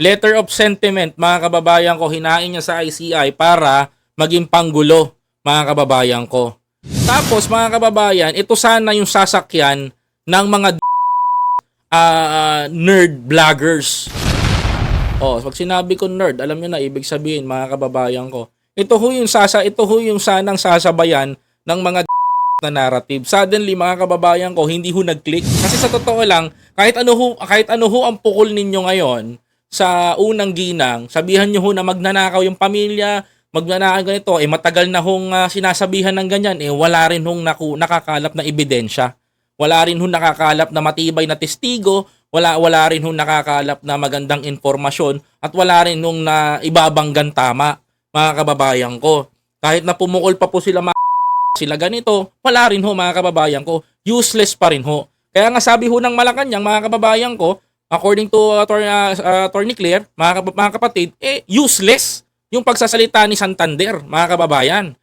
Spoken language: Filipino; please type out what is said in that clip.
letter of sentiment, mga kababayan ko, hinain niya sa ICI para maging panggulo, mga kababayan ko. Tapos, mga kababayan, ito sana yung sasakyan ng mga nerd vloggers. Pag sinabi ko nerd, alam niyo na ibig sabihin, mga kababayan ko. Ito ho yung sanang sasabayan ng mga na narrative. Suddenly, mga kababayan ko, hindi ho nag-click. Kasi sa totoo lang, kahit ano ho ang pukol ninyo ngayon sa unang ginang, sabihan nyo ho na magnanakaw yung pamilya, magnanakaw ganito, matagal na hong sinasabihan ng ganyan, wala rin hong nakakalap na ebidensya. Wala rin hong nakakalap na matibay na testigo, wala rin hong nakakalap na magandang informasyon, at wala rin hong na ibabanggan tama, mga kababayan ko. Kahit na pumukol pa po sila sila ganito, wala rin ho, mga kababayan ko, useless pa rin ho. Kaya nga sabi ho ng Malacanang, mga kababayan ko, according to Attorney Claire, mga kapatid, useless yung pagsasalita ni Santander, mga kababayan.